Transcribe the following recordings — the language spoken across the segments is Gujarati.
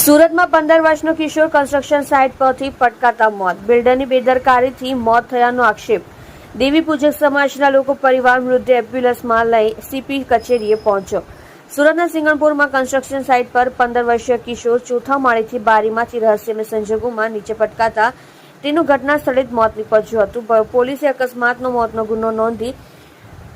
સુરતમાં 15 વર્ષનો કિશોર કન્સ્ટ્રક્શન સાઇટ પરથી પટકાતા મોત. બિલ્ડરની બેદરકારીથી મોત થયાનો આક્ષેપ. દેવી પૂજક સમાજના લોકો પરિવાર મૃતદેહ એમ્બ્યુલન્સમાં લઈ સીપી કચેરીએ પહોંચ્યો. સુરતના સિંગણપુરમાં કન્સ્ટ્રક્શન સાઇટ પર 15 વર્ષીય કિશોર ચોથા માળેથી બારીમાંથી રહસ્યમય સંજોગોમાં નીચે પટકાતા તેનું ઘટના સ્થળે જ મોત નીપજ્યું હતું. પોલીસે અકસ્માતનો મોતનો ગુનો નોંધી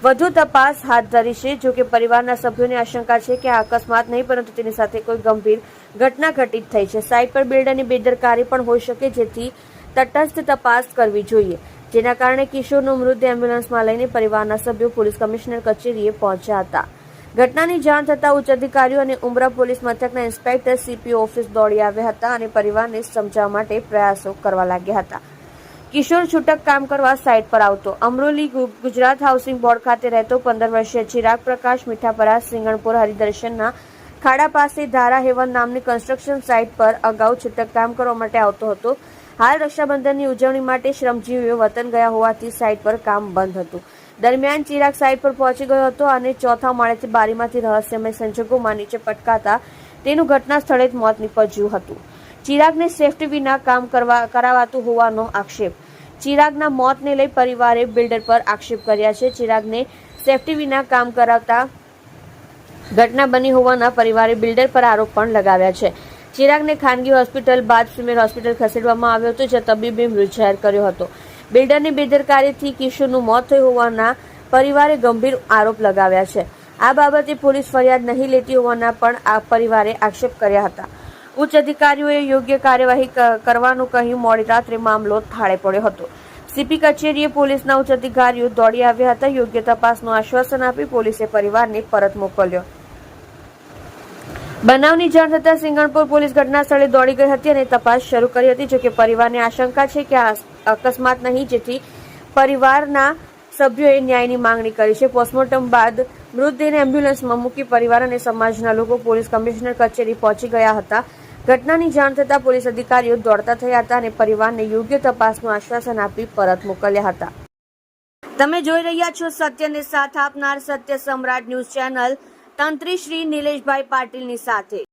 વધુ તપાસ હાથ ધરી છે. જોકે પરિવારના સભ્યોને આશંકા છે કે આ અકસ્માત નહીં પરંતુ તેની સાથે કોઈ ગંભીર ઘટના ઘટિત થઈ છે. સાઇટ પર બિલ્ડરની બેદરકારી પણ હોઈ શકે, જેથી તટસ્થ તપાસ કરવી જોઈએ, જેના કારણે કિશોરનો મૃતદેહ એમ્બ્યુલન્સમાં લઈને પરિવારના સભ્યો પોલીસ કમિશનર કચેરીએ પહોંચ્યા હતા. ઘટનાની જાણ થતાં ઉચ્ચ અધિકારીઓ અને ઉમરા પોલીસ મથકના ઇન્સ્પેક્ટર સીપીઓ ઓફિસ દોડી આવ્યા હતા અને પરિવારને સમજાવવા માટે પ્રયાસો કરવા લાગ્યા હતા. કિશોર છૂટક કામ કરવા સાઇટ પર આવતો. અમરોલી ગુજરાત હાઉસિંગ બોર્ડ ખાતે રહેતો 15 વર્ષીય ચિરાગ પ્રકાશ મીઠાપરા સિંગણપુર હરિદર્શનના ખાડા પાસે ધારા હેવન નામની કન્સ્ટ્રક્શન સાઇટ પર અગાઉ છૂટક કામ કરવા માટે આવતો હતો. હાલ રક્ષાબંધનની ઉજવણી માટે શ્રમજીવીઓ વતન ગયા હોવાથી સાઇટ પર કામ બંધ હતું. દરમિયાન ચિરાગ સાઇટ પર પહોંચી ગયો હતો અને ચોથા માળેથી બારીમાંથી રહસ્યમય સંજોગોમાં નીચે પટકાતા તેનું ઘટના સ્થળે જ મોત નીપજ્યું હતું. ચિરાગને સેફટી વિના કામ કરાવાતું હોવાનો આક્ષેપ. ચિરાગના મોતને લઈ પરિવારે બિલ્ડર પર આક્ષેપ કર્યા છે. ચિરાગને સેફટી વિના કામ કરાવતા ઘટના બની હોવાના પરિવારે બિલ્ડર પર આરોપ પણ લગાવ્યા છે. ચિરાગને ખાનગી હોસ્પિટલ બાદ સિવિલ હોસ્પિટલ ખસેડવામાં આવ્યો હતો, જ્યાં તબીબે મૃત જાહેર કર્યો હતો. બિલ્ડરની બેદરકારીથી કિશોરનું મોત થયું હોવાના પરિવારે ગંભીર આરોપ લગાવ્યા છે. આ બાબતે પોલીસ ફરિયાદ નહીં લેતી હોવાના પણ આ પરિવારે આક્ષેપ કર્યા હતા. ઉચ્ચ અધિકારીઓએ યોગ્ય કાર્યવાહી કરવાનું કહી મોડી રાત્રે મામલો થાળે પડ્યો હતો. સીપી કચેરીએ પોલીસના ઉચ્ચ અધિકારીઓ દોડી આવ્યા હતા. યોગ્ય તપાસનું આશ્વાસન આપી પોલીસે પરિવારને પરત મોકલ્યો. બનાવની જાણ થતાં સિંગણપુર પોલીસ ઘટના સ્થળે દોડી ગઈ હતી અને તપાસ શરૂ કરી હતી. જોકે પરિવારને આશંકા છે કે આ અકસ્માત નહીં, જેથી પરિવારના સભ્યોએ ન્યાયની માંગણી કરી છે. પોસ્ટમોર્ટમ બાદ મૃતદેહને એમ્બ્યુલન્સમાં મૂકી પરિવાર અને સમાજના લોકો પોલીસ કમિશનર કચેરી પહોંચી ગયા હતા. ઘટનાની જાણ થતાં પોલીસ અધિકારીઓ દોડતા થયા હતા અને પરિવારને યોગ્ય તપાસનું આશ્વાસન આપી પરત મોકલ્યા હતા. તમે જોઈ રહ્યા છો સત્યને સાથ આપનાર સત્ય સમ્રાટ ન્યૂઝ ચેનલ તંત્રી શ્રી નિલેશભાઈ પાટીલની સાથે.